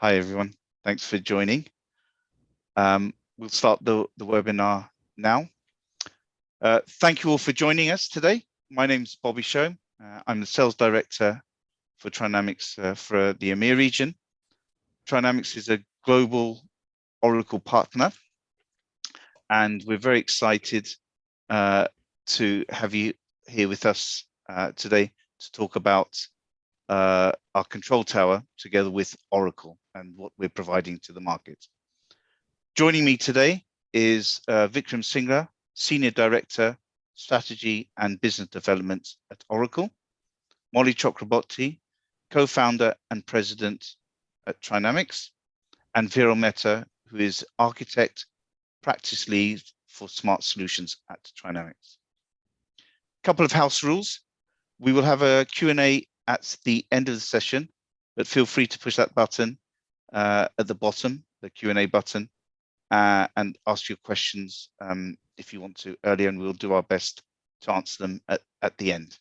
Hi, everyone. Thanks for joining. We'll start the webinar now. Thank you all for joining us today. My name's Bobby Show. I'm the Sales Director for Trinamix for the EMEA region. Trinamix is a global Oracle partner, and we're very excited to have you here with us today to talk about our control tower together with Oracle and what we're providing to the market. Joining me today is Vikram Singha, Senior Director, Strategy and Business Development at Oracle, Molly Chakraborty, Co-founder and President at Trinamix, and Viral Mehta, who is Architect, Practice Lead for Smart Solutions at Trinamix. Couple of house rules. We will have a Q&A at the end of the session, but feel free to push that button at the bottom, the Q&A button, and ask your questions if you want to earlier, and we'll do our best to answer them at the end.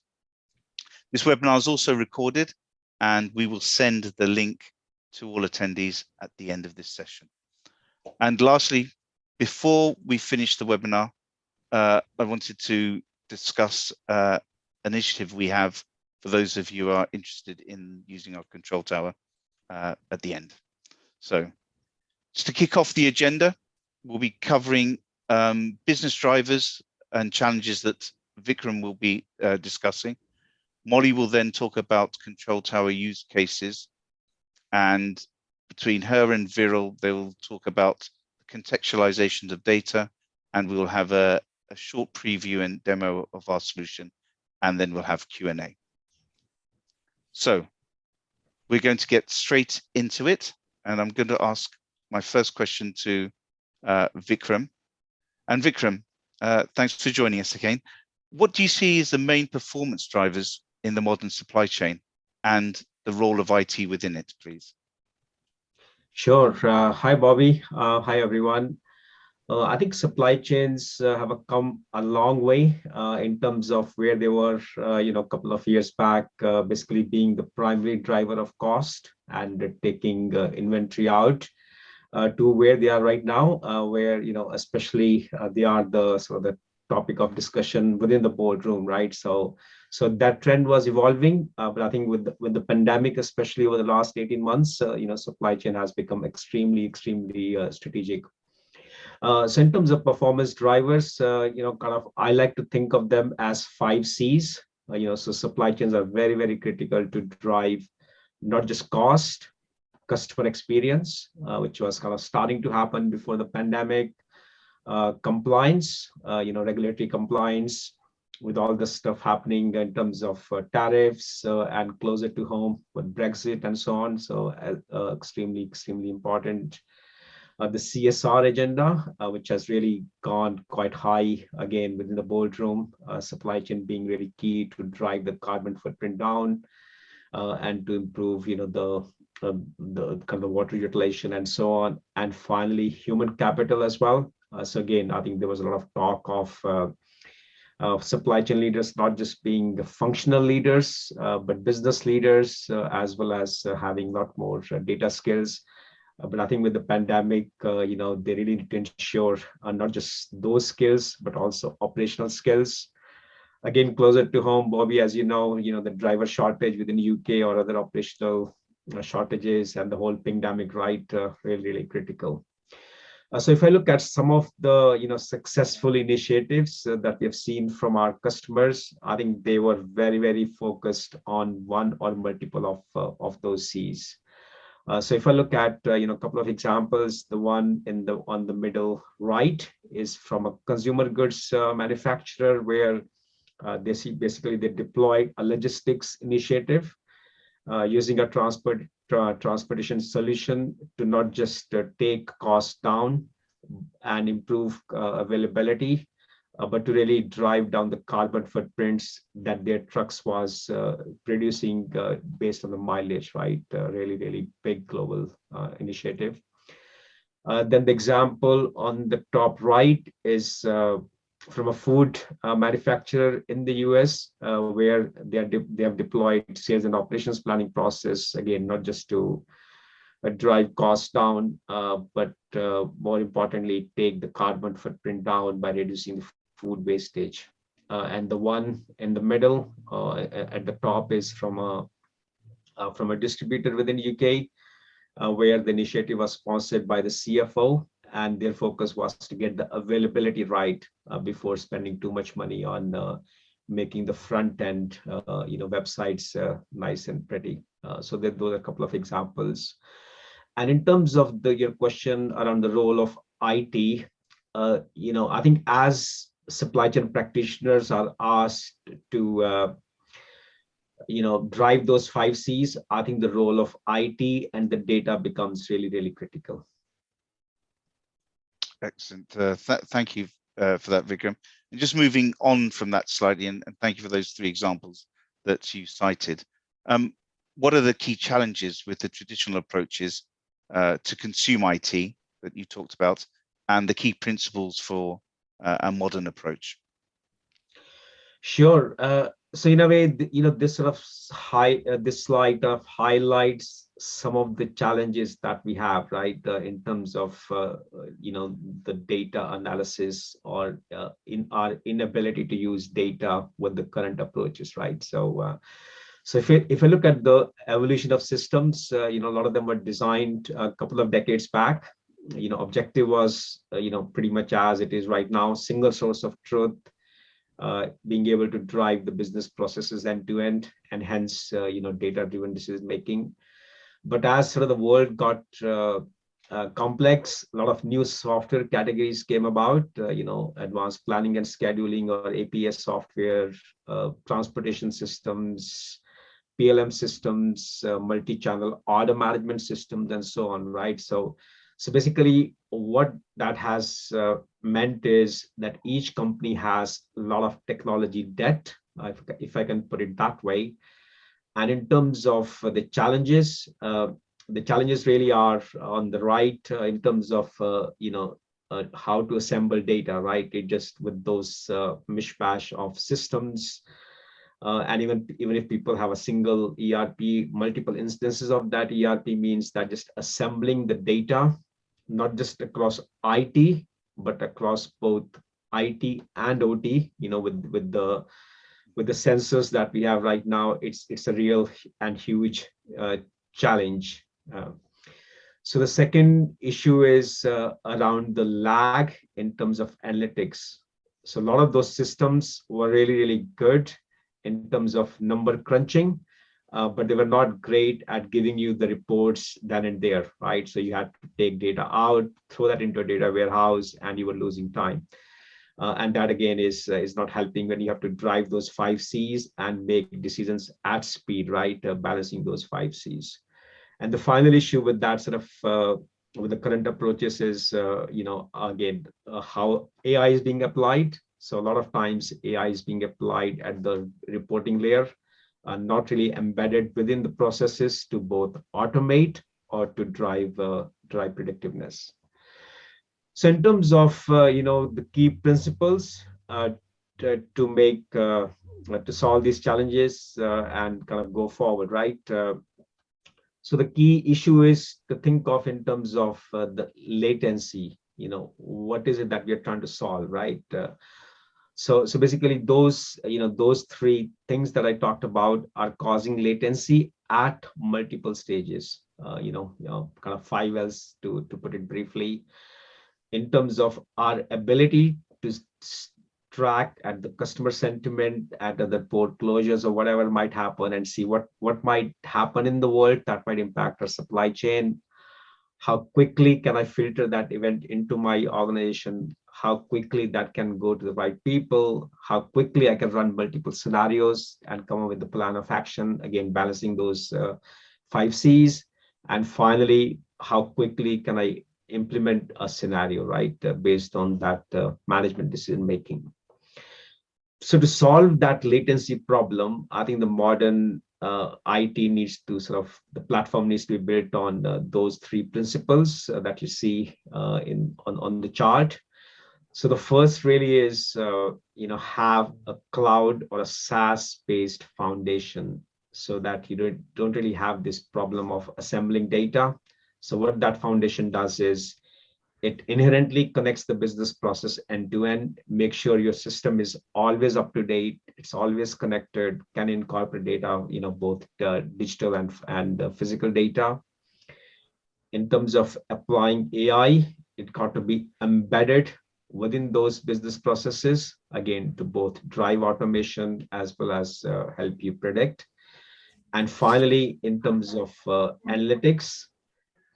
This webinar is also recorded, and we will send the link to all attendees at the end of this session. And lastly, before we finish the webinar, I wanted to discuss an initiative we have for those of you who are interested in using our control tower at the end. So just to kick off the agenda, we'll be covering business drivers and challenges that Vikram will be discussing. Molly will then talk about control tower use cases, and between her and Viral, they will talk about contextualizations of data, and we will have a short preview and demo of our solution, and then we'll have Q&A. So we're going to get straight into it, and I'm going to ask my first question to Vikram. And Vikram, thanks for joining us again. What do you see as the main performance drivers in the modern supply chain and the role of IT within it, please? Sure. Hi, Bobby. Hi, everyone. I think supply chains have come a long way in terms of where they were, a couple of years back, basically being the primary driver of cost and taking inventory out to where they are right now, where, especially they are the sort of the topic of discussion within the boardroom, right? So that trend was evolving, but I think with the pandemic, especially over the last 18 months, supply chain has become extremely strategic. So in terms of performance drivers, I like to think of them as 5 C's. So supply chains are very critical to drive not just cost, customer experience, which was kind of starting to happen before the pandemic, compliance, regulatory compliance with all the stuff happening in terms of tariffs and closer to home with Brexit and so on. So extremely important. The CSR agenda, which has really gone quite high again within the boardroom, supply chain being really key to drive the carbon footprint down and to improve, the kind of water utilization and so on. And finally, human capital as well. So again, I think there was a lot of talk of supply chain leaders, not just being the functional leaders, but business leaders, as well as having a lot more data skills. But I think with the pandemic, they really need to ensure not just those skills, but also operational skills. Again, closer to home, Bobby, as you know, the driver shortage within the UK or other operational shortages and the whole pandemic, right, really critical. So if I look at some of the successful initiatives that we have seen from our customers, I think they were very focused on one or multiple of those C's. So if I look at a couple of examples, the one on the middle right is from a consumer goods manufacturer where they deploy a logistics initiative using a transportation solution to not just take costs down and improve availability, but to really drive down the carbon footprints that their trucks was producing based on the mileage, right? Really big global initiative. Then the example on the top right is from a food manufacturer in the US, where they have deployed sales and operations planning process, again, not just to drive costs down, but more importantly, take the carbon footprint down by reducing the food wastage. And the one in the middle at the top is from a distributor within UK, where the initiative was sponsored by the CFO, and their focus was to get the availability right before spending too much money on making the front end, websites nice and pretty. So those are a couple of examples. And in terms of your question around the role of IT, I think as supply chain practitioners are asked to drive those 5 C's, I think the role of IT and the data becomes really, really critical. Excellent. Thank you for that, Vikram. And just moving on from that slightly, and thank you for those 3 examples that you cited. What are the key challenges with the traditional approaches to consume IT that you talked about, and the key principles for a modern approach? Sure. So in a way, this sort of this slide highlights some of the challenges that we have, right, in terms of the data analysis, or in our inability to use data with the current approaches, right? So if I look at the evolution of systems, a lot of them were designed a couple of decades back. Objective was pretty much as it is right now: single source of truth, being able to drive the business processes end to end, and hence data driven decision making. But as sort of the world got complex, a lot of new software categories came about, advanced planning and scheduling, or APS software, transportation systems, PLM systems, multi-channel order management systems, and so on, right? So basically what that has meant is that each company has a lot of technology debt, if I can put it that way. And in terms of the challenges really are on the right, in terms of how to assemble data, right? It just with those mishmash of systems, and even if people have a single ERP, multiple instances of that ERP means that just assembling the data, not just across IT, but across both IT and OT, with the sensors that we have right now, it's a real and huge challenge. So the second issue is around the lag in terms of analytics. So a lot of those systems were really, really good in terms of number crunching, but they were not great at giving you the reports then and there, right? So you had to take data out, throw that into a data warehouse, and you were losing time. And that again is not helping when you have to drive those 5 C's and make decisions at speed, right? Balancing those 5 C's. And the final issue with that sort of with the current approaches is, again, how AI is being applied. So a lot of times AI is being applied at the reporting layer, not really embedded within the processes to both automate or to drive predictiveness. So in terms of the key principles to make to solve these challenges and kind of go forward, right? So the key issue is to think of in terms of the latency. What is it that we are trying to solve, right? So basically those 3 things that I talked about are causing latency at multiple stages. Kind of 5 L's to put it briefly. In terms of our ability to track at the customer sentiment, at the port closures or whatever might happen, and see what might happen in the world that might impact our supply chain. How quickly can I filter that event into my organization? How quickly that can go to the right people? How quickly I can run multiple scenarios and come up with the plan of action, again, balancing those 5 C's. And finally, how quickly can I implement a scenario, right, based on that management decision making. So to solve that latency problem, I think the modern IT needs to the platform needs to be built on those 3 principles that you see on the chart. So the first really is, have a cloud or a SaaS-based foundation, so that you don't really have this problem of assembling data. So what that foundation does is it inherently connects the business process end to end, make sure your system is always up to date, it's always connected, can incorporate data, both digital and physical data. In terms of applying AI, it got to be embedded within those business processes, again, to both drive automation as well as help you predict. And finally, in terms of analytics,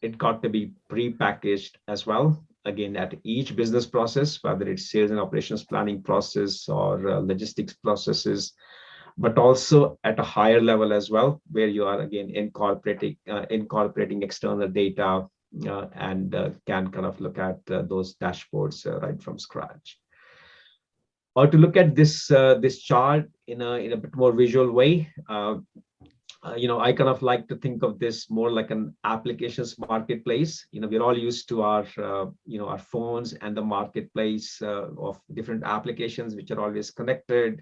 it got to be pre-packaged as well. Again, at each business process, whether it's sales and operations planning process or logistics processes, but also at a higher level as well, where you are again incorporating external data and can kind of look at those dashboards right from scratch. Or to look at this chart in a bit more visual way, I kind of like to think of this more like an applications marketplace. We're all used to our phones and the marketplace of different applications which are always connected,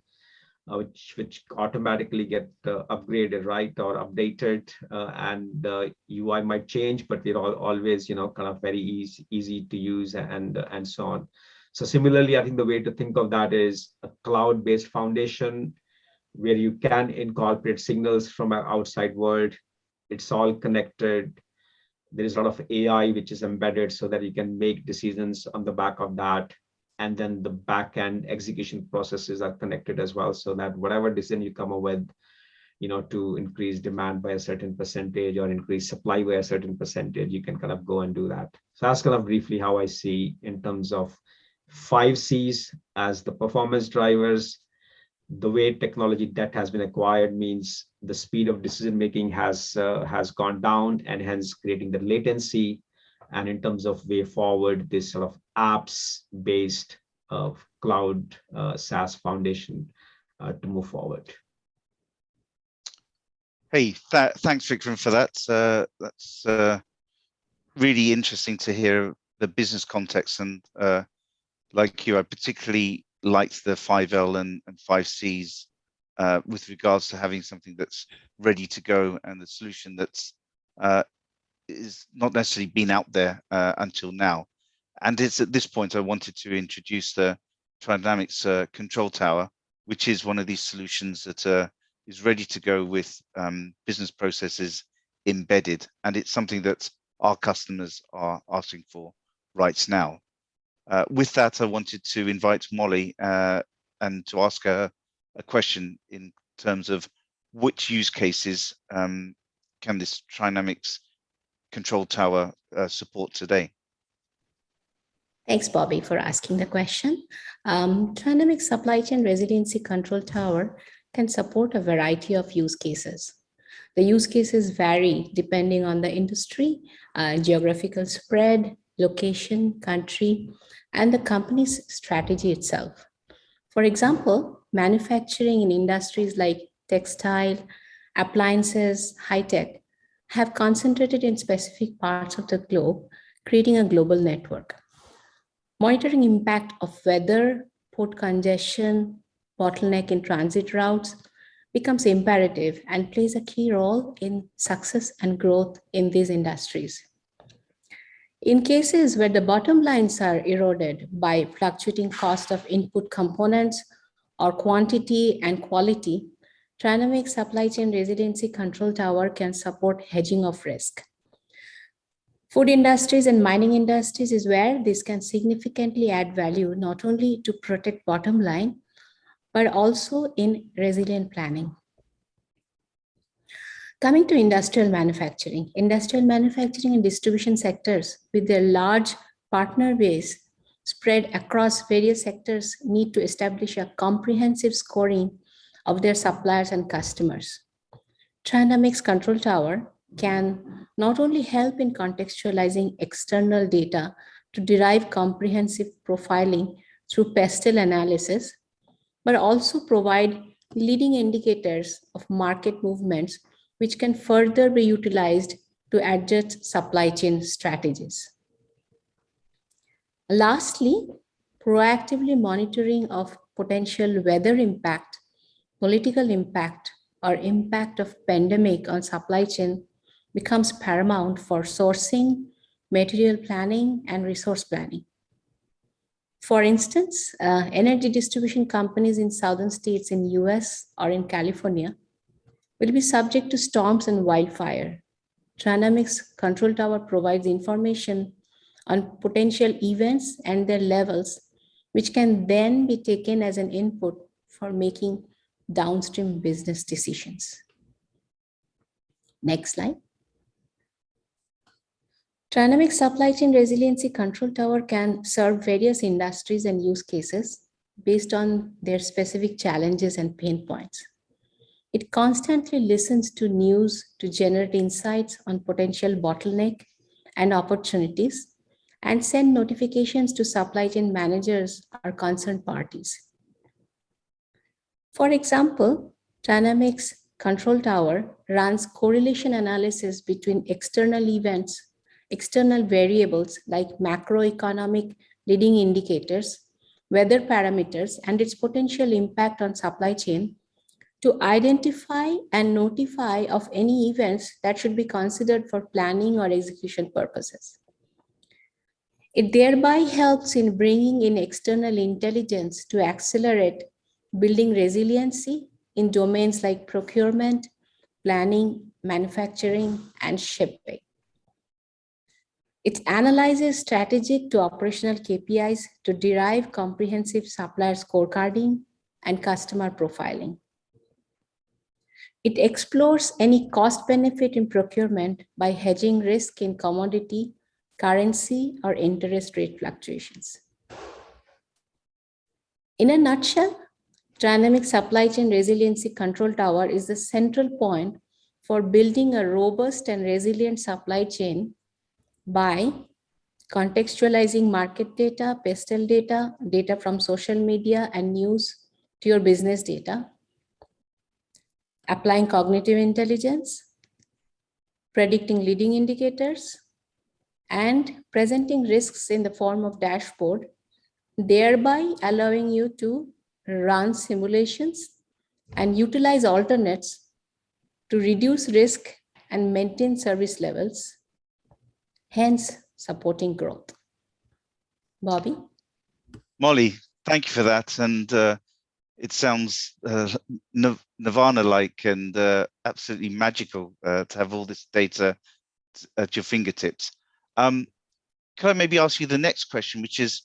which automatically get upgraded, right, or updated, and UI might change, but they're always, kind of very easy to use and so on. So similarly, I think the way to think of that is a cloud-based foundation where you can incorporate signals from an outside world. It's all connected. There is a lot of AI which is embedded so that you can make decisions on the back of that. And then the back end execution processes are connected as well, so that whatever decision you come up with, to increase demand by a certain percentage or increase supply by a certain percentage, you can kind of go and do that. So that's kind of briefly how I see in terms of 5 C's as the performance drivers. The way technology debt has been acquired means the speed of decision making has gone down, and hence creating the latency. And in terms of way forward, this sort of apps based cloud SaaS foundation to move forward. Hey, thanks, Vikram, for that. That's really interesting to hear the business context, and like you, I particularly liked the 5L and 5Cs with regards to having something that's ready to go, and the solution that's is not necessarily been out there until now. And it's at this point I wanted to introduce the Trinamix control tower, which is one of these solutions that is ready to go with business processes embedded, and it's something that our customers are asking for right now. With that, I wanted to invite Molly and to ask her a question in terms of which use cases can this Trinamix control tower support today? Thanks, Bobby, for asking the question. Trinamix Supply Chain Resiliency Control Tower can support a variety of use cases. The use cases vary depending on the industry, geographical spread, location, country, and the company's strategy itself. For example, manufacturing in industries like textile, appliances, high-tech have concentrated in specific parts of the globe, creating a global network. Monitoring impact of weather, port congestion, bottleneck in transit routes becomes imperative and plays a key role in success and growth in these industries. In cases where the bottom lines are eroded by fluctuating cost of input components or quantity and quality, Trinamix Supply Chain Resiliency Control Tower can support hedging of risk. Food industries and mining industries is where this can significantly add value, not only to protect bottom line, but also in resilient planning. Coming to industrial manufacturing and distribution sectors with their large partner base spread across various sectors need to establish a comprehensive scoring of their suppliers and customers. Trinamix Control Tower can not only help in contextualizing external data to derive comprehensive profiling through pestle analysis, but also provide leading indicators of market movements which can further be utilized to adjust supply chain strategies. Lastly, proactively monitoring of potential weather impact, political impact, or impact of pandemic on supply chain becomes paramount for sourcing, material planning, and resource planning. For instance, energy distribution companies in southern states in US or in California will be subject to storms and wildfire. Trinamix Control Tower provides information on potential events and their levels, which can then be taken as an input for making downstream business decisions. Next slide. Trinamix Supply Chain Resiliency Control Tower can serve various industries and use cases based on their specific challenges and pain points. It constantly listens to news to generate insights on potential bottleneck and opportunities and send notifications to supply chain managers or concerned parties. For example, Trinamix Control Tower runs correlation analysis between external events, external variables like macroeconomic leading indicators, weather parameters, and its potential impact on supply chain to identify and notify of any events that should be considered for planning or execution purposes. It thereby helps in bringing in external intelligence to accelerate building resiliency in domains like procurement, planning, manufacturing, and shipping. It analyzes strategic to operational KPIs to derive comprehensive supplier scorecarding and customer profiling. It explores any cost benefit in procurement by hedging risk in commodity, currency, or interest rate fluctuations. In a nutshell, Trinamix Supply Chain Resiliency Control Tower is the central point for building a robust and resilient supply chain by contextualizing market data, pastel data, data from social media and news to your business data, applying cognitive intelligence, predicting leading indicators, and presenting risks in the form of dashboard, thereby allowing you to run simulations and utilize alternates to reduce risk and maintain service levels, hence supporting growth. Bobby? Molly, thank you for that. And it sounds Nirvana-like and absolutely magical to have all this data at your fingertips. Can I maybe ask you the next question, which is,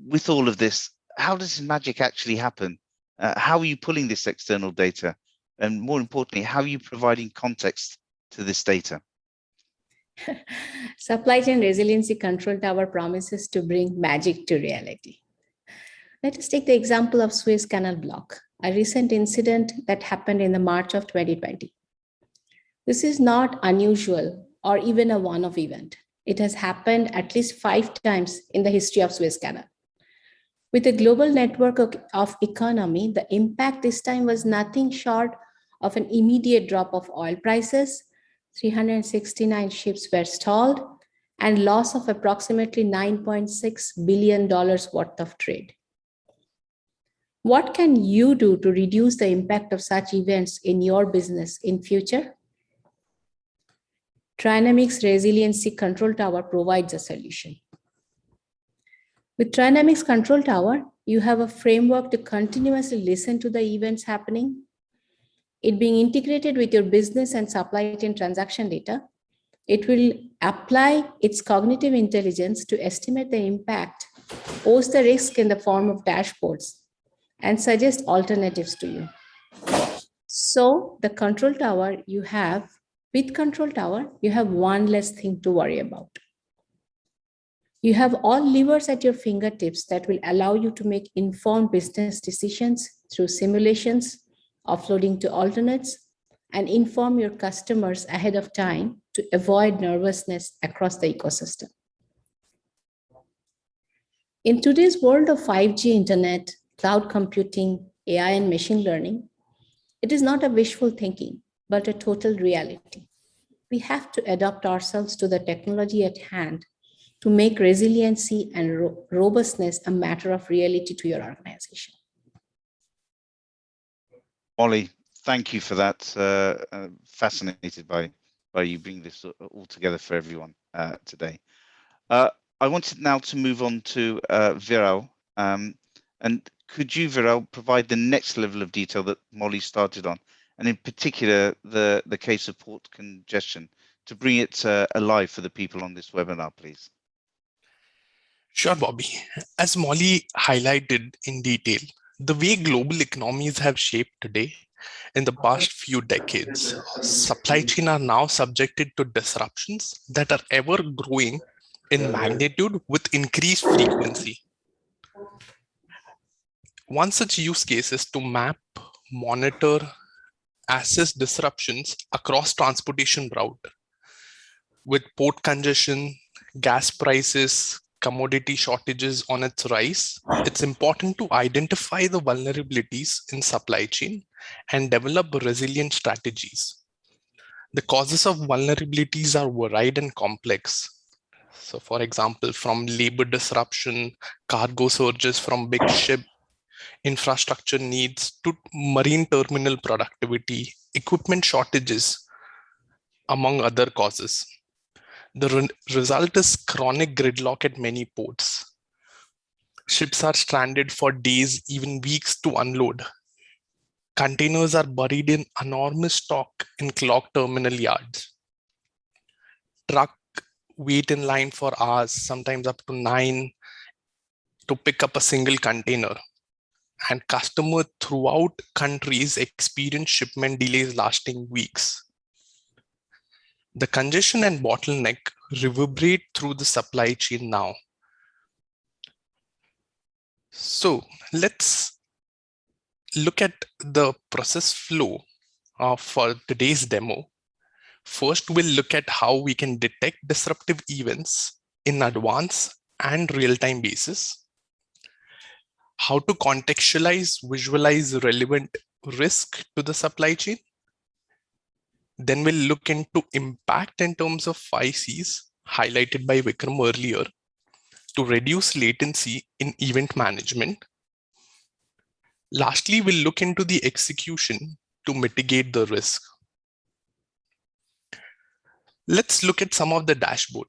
with all of this, how does this magic actually happen? How are you pulling this external data? And more importantly, how are you providing context to this data? Supply Chain Resiliency Control Tower promises to bring magic to reality. Let us take the example of Suez Canal block, a recent incident that happened in the March of 2020. This is not unusual or even a one-off event. It has happened at least 5 times in the history of Suez Canal. With a global network of economy, the impact this time was nothing short of an immediate drop of oil prices, 369 ships were stalled, and loss of approximately $9.6 billion worth of trade. What can you do to reduce the impact of such events in your business in future? Trinamix Resiliency Control Tower provides a solution. With Trinamix Control Tower, you have a framework to continuously listen to the events happening. It being integrated with your business and supply chain transaction data, it will apply its cognitive intelligence to estimate the impact, pose the risk in the form of dashboards, and suggest alternatives to you. So the Control Tower with Control Tower, you have one less thing to worry about. You have all levers at your fingertips that will allow you to make informed business decisions through simulations, offloading to alternates, and inform your customers ahead of time to avoid nervousness across the ecosystem. In today's world of 5G internet, cloud computing, AI, and machine learning, it is not a wishful thinking, but a total reality. We have to adapt ourselves to the technology at hand to make resiliency and robustness a matter of reality to your organization. Molly, thank you for that. Fascinated by by you bringing this all together for everyone today. I wanted now to move on to Viral. And could you, Viral, provide the next level of detail that Molly started on, and in particular, the case of port congestion, to bring it alive for the people on this webinar, please? Sure, Bobby. As Molly highlighted in detail, the way global economies have shaped today, in the past few decades, supply chain are now subjected to disruptions that are ever growing in magnitude with increased frequency. One such use case is to map, monitor, assess disruptions across transportation route. With port congestion, gas prices, commodity shortages on its rise, it's important to identify the vulnerabilities in supply chain and develop resilient strategies. The causes of vulnerabilities are varied and complex. So for example, from labor disruption, cargo surges from big ship, infrastructure needs, to marine terminal productivity, equipment shortages, among other causes. The result is chronic gridlock at many ports. Ships are stranded for days, even weeks to unload. Containers are buried in enormous stock in clogged terminal yards. Truck wait in line for hours, sometimes up to 9, to pick up a single container. And customers throughout countries experience shipment delays lasting weeks. The congestion and bottleneck reverberate through the supply chain now. So let's look at the process flow for today's demo. First, we'll look at how we can detect disruptive events in advance and real-time basis, how to contextualize, visualize relevant risk to the supply chain. Then we'll look into impact in terms of 5 Cs highlighted by Vikram earlier to reduce latency in event management. Lastly, we'll look into the execution to mitigate the risk. Let's look at some of the dashboard.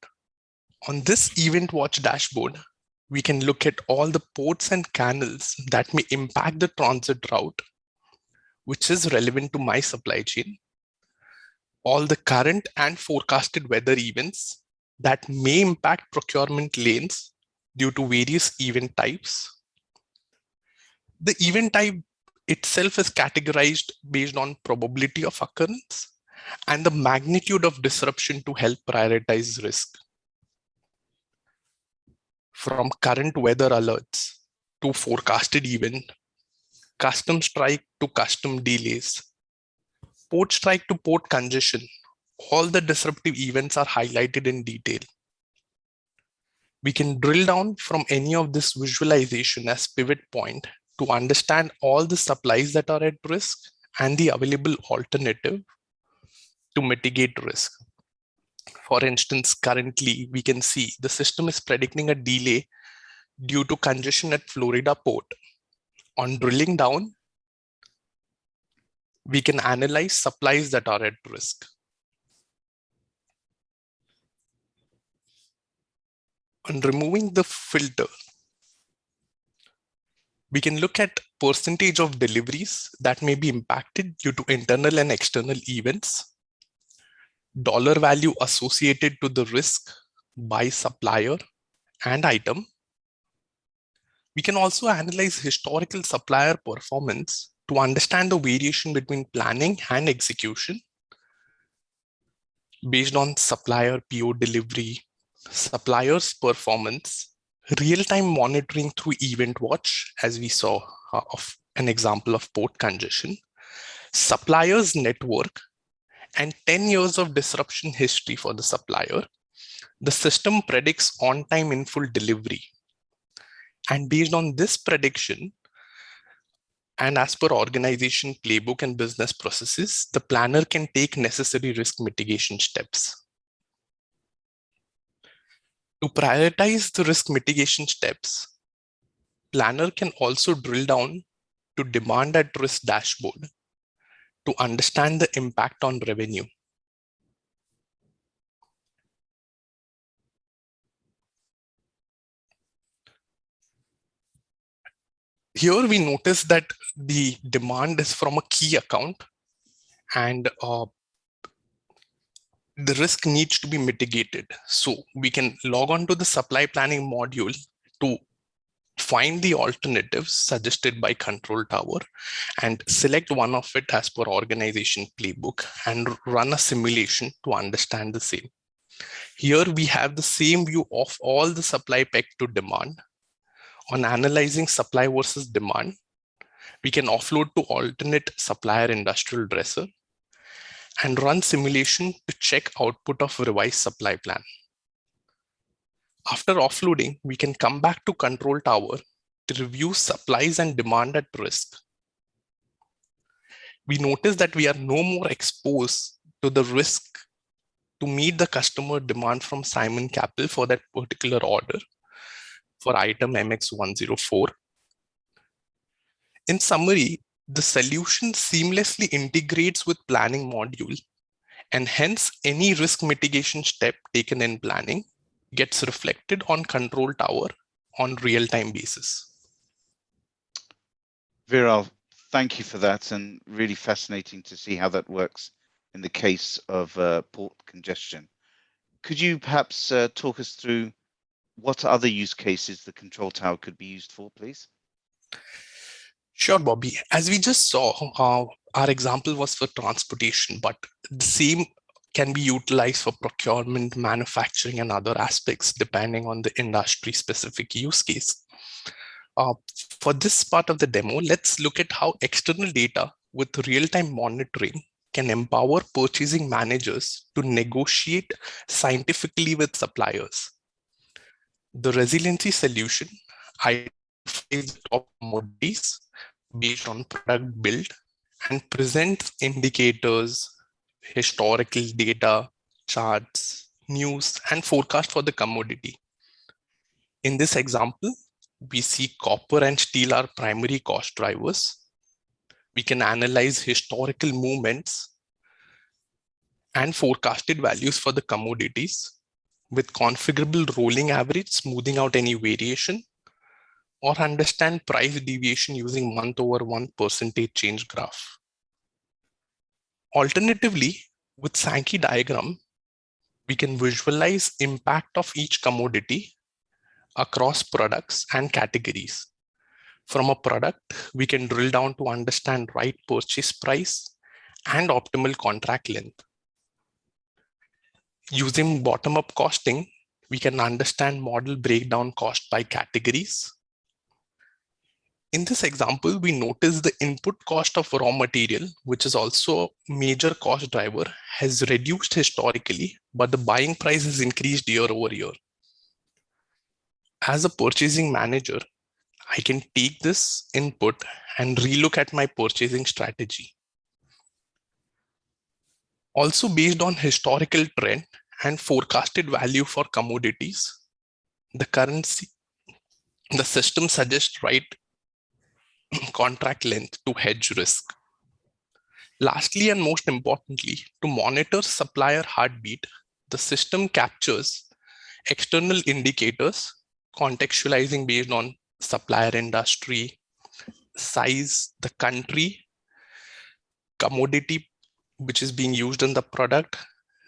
On this Event Watch dashboard, we can look at all the ports and canals that may impact the transit route, which is relevant to my supply chain, all the current and forecasted weather events that may impact procurement lanes due to various event types. The event type itself is categorized based on probability of occurrence and the magnitude of disruption to help prioritize risk. From current weather alerts to forecasted event, custom strike to custom delays, port strike to port congestion, all the disruptive events are highlighted in detail. We can drill down from any of this visualization as pivot point to understand all the supplies that are at risk and the available alternative to mitigate risk. For instance, currently we can see the system is predicting a delay due to congestion at Florida port. On drilling down, we can analyze supplies that are at risk. On removing the filter, we can look at percentage of deliveries that may be impacted due to internal and external events, dollar value associated to the risk by supplier and item. We can also analyze historical supplier performance to understand the variation between planning and execution based on supplier PO delivery, supplier's performance, real-time monitoring through Event Watch, as we saw of an example of port congestion, supplier's network, and 10 years of disruption history for the supplier. The system predicts on-time in full delivery. And based on this prediction, and as per organization playbook and business processes, the planner can take necessary risk mitigation steps. To prioritize the risk mitigation steps, planner can also drill down to demand at risk dashboard to understand the impact on revenue. Here we notice that the demand is from a key account, and the risk needs to be mitigated. So we can log on to the supply planning module to find the alternatives suggested by Control Tower and select one of it as per organization playbook and run a simulation to understand the same. Here we have the same view of all the supply pegged to demand. On analyzing supply versus demand, we can offload to alternate supplier industrial dresser and run simulation to check output of revised supply plan. After offloading, we can come back to Control Tower to review supplies and demand at risk. We notice that we are no more exposed to the risk to meet the customer demand from Simon Capital for that particular order for item MX104. In summary, the solution seamlessly integrates with planning module, and hence any risk mitigation step taken in planning gets reflected on Control Tower on real-time basis. Viral, thank you for that, and really fascinating to see how that works in the case of port congestion. Could you perhaps talk us through what other use cases the Control Tower could be used for, please? Sure, Bobby. As we just saw, our example was for transportation, but the same can be utilized for procurement, manufacturing, and other aspects depending on the industry-specific use case. For this part of the demo, let's look at how external data with real-time monitoring can empower purchasing managers to negotiate scientifically with suppliers. The resiliency solution identifies the top commodities based on product build and presents indicators, historical data, charts, news, and forecast for the commodity. In this example, we see copper and steel are primary cost drivers. We can analyze historical movements and forecasted values for the commodities with configurable rolling average, smoothing out any variation, or understand price deviation using month-over-month percentage change graph. Alternatively, with Sankey diagram, we can visualize impact of each commodity across products and categories. From a product, we can drill down to understand right purchase price and optimal contract length. Using bottom-up costing, we can understand model breakdown cost by categories. In this example, we notice the input cost of raw material, which is also a major cost driver, has reduced historically, but the buying price has increased year over year. As a purchasing manager, I can take this input and relook at my purchasing strategy. Also, based on historical trend and forecasted value for commodities, the system suggests right contract length to hedge risk. Lastly, and most importantly, to monitor supplier heartbeat, the system captures external indicators, contextualizing based on supplier industry, size, the country, commodity which is being used in the product,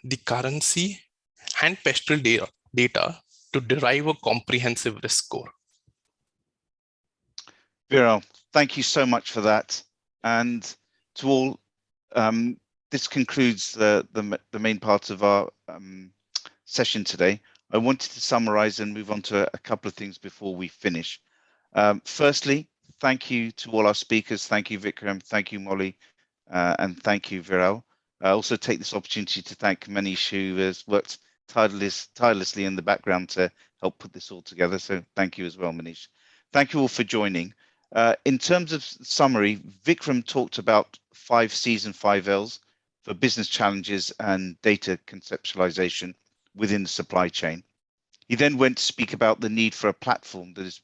the currency, and pestral data to derive a comprehensive risk score. Viral, thank you so much for that. And to all, this concludes the main part of our session today. I wanted to summarize and move on to a couple of things before we finish. Firstly, thank you to all our speakers. Thank you, Vikram. Thank you, Molly. And thank you, Viral. I also take this opportunity to thank Manish, who has worked tirelessly in the background to help put this all together. So thank you as well, Manish. Thank you all for joining. In terms of summary, Vikram talked about 5 C's and 5 L's for business challenges and data conceptualization within the supply chain. He then went to speak about the need for a platform that is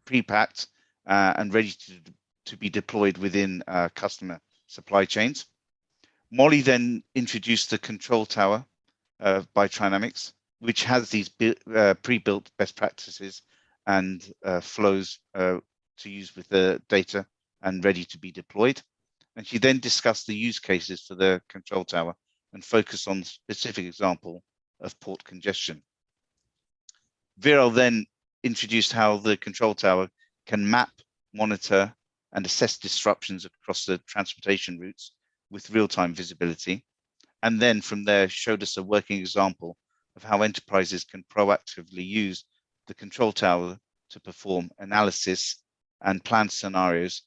pre-packed and ready to be deployed within customer supply chains. Molly then introduced the Control Tower by Trinamix, which has these pre-built best practices and flows to use with the data and ready to be deployed. And she then discussed the use cases for the control tower and focused on the specific example of port congestion. Viral then introduced how the control tower can map, monitor, and assess disruptions across the transportation routes with real-time visibility. And then from there showed us a working example of how enterprises can proactively use the control tower to perform analysis and plan scenarios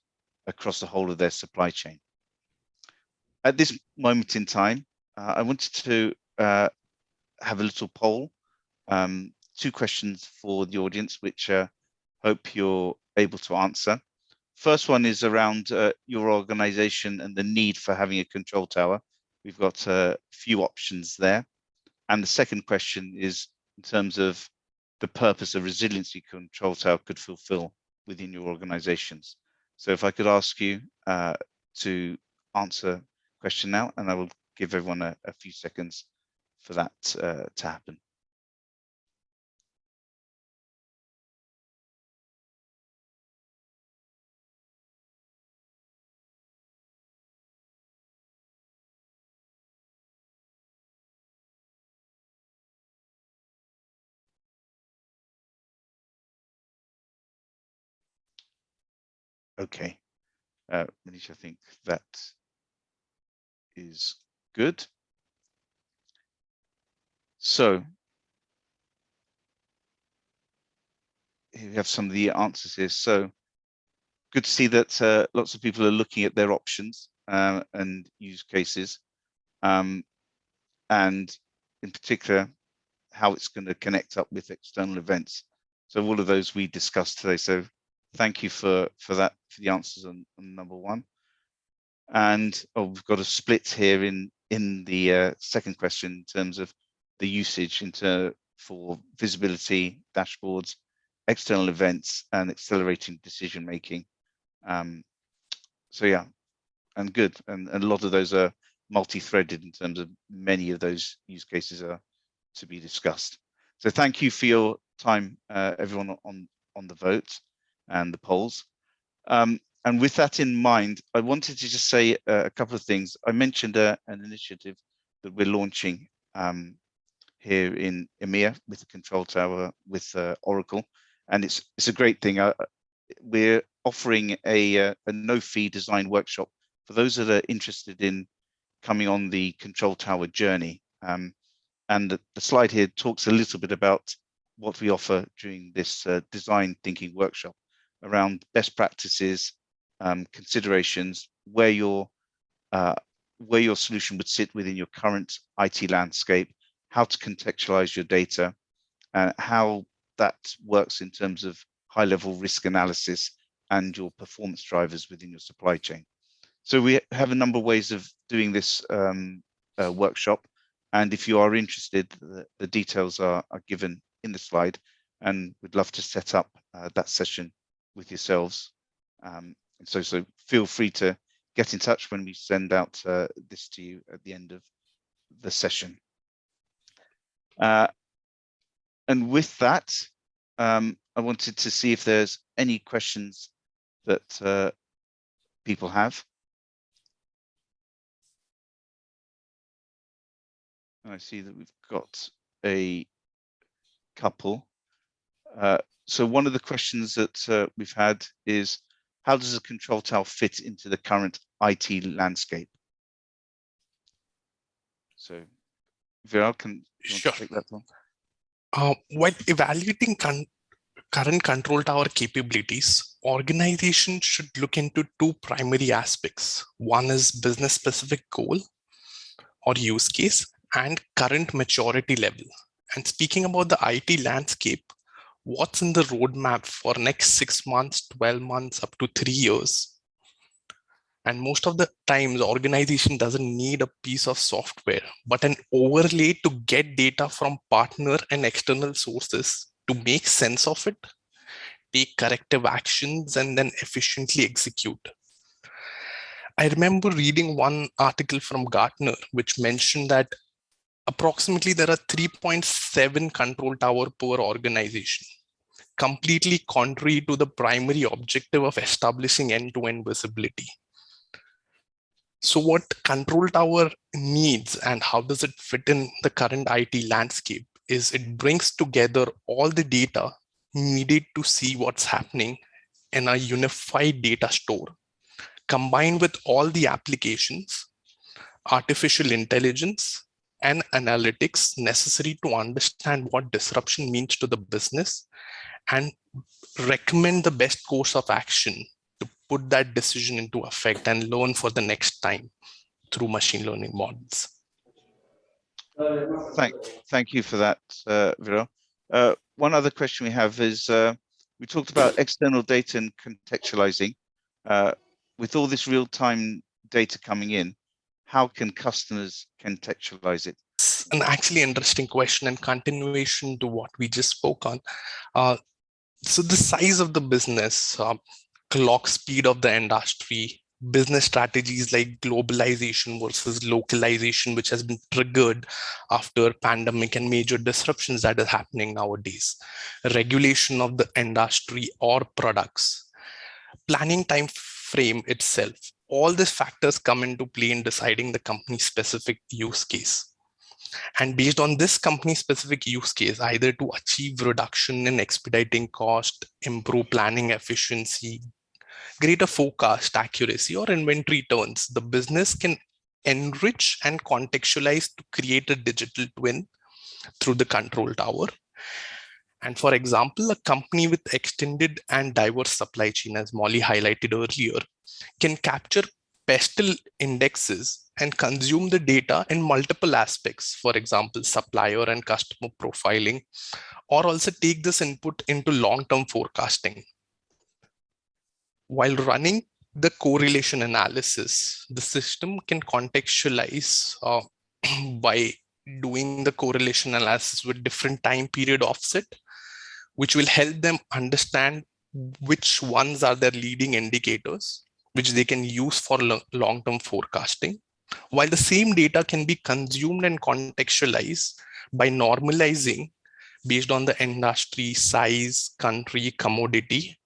across the whole of their supply chain. At this moment in time, I wanted to have a little poll, 2 questions for the audience, which hope you're able to answer. First one is around your organization and the need for having a control tower. We've got a few options there. And the second question is in terms of the purpose a resiliency control tower could fulfill within your organizations. So if I could ask you to answer the question now, and I will give everyone a few seconds for that to happen. Okay, Manish, I think that is good. So here we have some of the answers here. So good to see that lots of people are looking at their options and use cases, and in particular, how it's going to connect up with external events. So all of those we discussed today. So thank you for that, for the answers on number 1. And we've got a split here in the second question in terms of the usage for visibility, dashboards, external events, and accelerating decision making. So yeah, and good. And a lot of those are multi-threaded in terms of many of those use cases are to be discussed. So thank you for your time, everyone on the vote and the polls. And with that in mind, I wanted to just say a couple of things. I mentioned an initiative that we're launching here in EMEA with the control tower with Oracle, and it's a great thing. We're offering a no-fee design workshop for those that are interested in coming on the control tower journey. And the slide here talks a little bit about what we offer during this design thinking workshop around best practices, considerations, where your solution would sit within your current IT landscape, how to contextualize your data, and how that works in terms of high-level risk analysis and your performance drivers within your supply chain. So we have a number of ways of doing this workshop. And if you are interested, the details are given in the slide, and we'd love to set up that session with yourselves. So feel free to get in touch when we send out this to you at the end of the session. And with that, I wanted to see if there's any questions that people have. And I see that we've got a couple. So one of the questions that we've had is, how does a control tower fit into the current IT landscape? So Viral, can you want to take that one? While evaluating current control tower capabilities, organizations should look into 2 primary aspects. One is business specific goal or use case and current maturity level. And speaking about the IT landscape, what's in the roadmap for next 6 months, 12 months, up to 3 years? And most of the time, the organization doesn't need a piece of software, but an overlay to get data from partner and external sources to make sense of it, take corrective actions, and then efficiently execute. I remember reading one article from Gartner, which mentioned that approximately there are 3.7 control tower per organization. completely contrary to the primary objective of establishing end-to-end visibility. So what Control Tower needs and how does it fit in the current IT landscape is it brings together all the data needed to see what's happening in a unified data store, combined with all the applications, artificial intelligence, and analytics necessary to understand what disruption means to the business and recommend the best course of action to put that decision into effect and learn for the next time through machine learning models. Thank you for that, Viral. One other question we have is, we talked about external data and contextualizing. With all this real-time data coming in, how can customers contextualize it? It's an actually interesting question and continuation to what we just spoke on. So the size of the business, clock speed of the industry, business strategies like globalization versus localization, which has been triggered after pandemic and major disruptions that are happening nowadays, regulation of the industry or products, planning time frame itself, all these factors come into play in deciding the company specific use case. And based on this company specific use case, either to achieve reduction in expediting cost, improve planning efficiency, greater forecast accuracy, or inventory turns, the business can enrich and contextualize to create a digital twin through the Control Tower. And for example, a company with extended and diverse supply chain, as Molly highlighted earlier, can capture pastel indexes and consume the data in multiple aspects, for example, supplier and customer profiling, or also take this input into long-term forecasting. While running the correlation analysis, the system can contextualize by doing the correlation analysis with different time period offset, which will help them understand which ones are their leading indicators, which they can use for long-term forecasting. While the same data can be consumed and contextualized by normalizing based on the industry, size, country, commodity,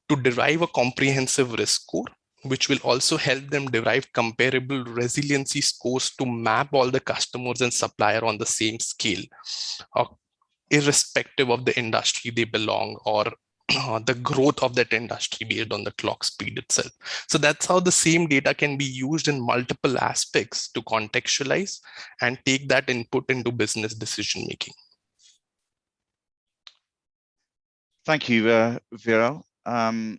to derive a comprehensive risk score, which will also help them derive comparable resiliency scores to map all the customers and supplier on the same scale, irrespective of the industry they belong or the growth of that industry based on the clock speed itself. So that's how the same data can be used in multiple aspects to contextualize and take that input into business decision making. Thank you, Viral. I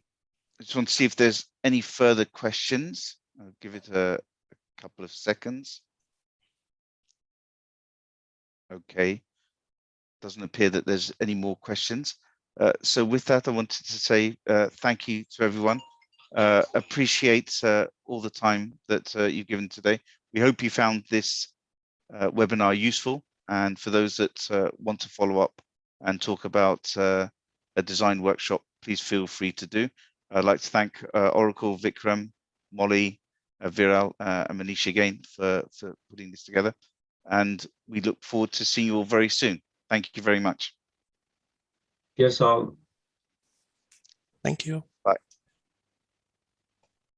just want to see if there's any further questions. I'll give it a couple of seconds. Okay, doesn't appear that there's any more questions. So with that, I wanted to say thank you to everyone. Appreciate all the time that you've given today. We hope you found this webinar useful. And for those that want to follow up and talk about a design workshop, please feel free to do. I'd like to thank Oracle, Vikram, Molly, Viral, and Manish again for putting this together. And we look forward to seeing you all very soon. Thank you very much. Yes, all. Thank you.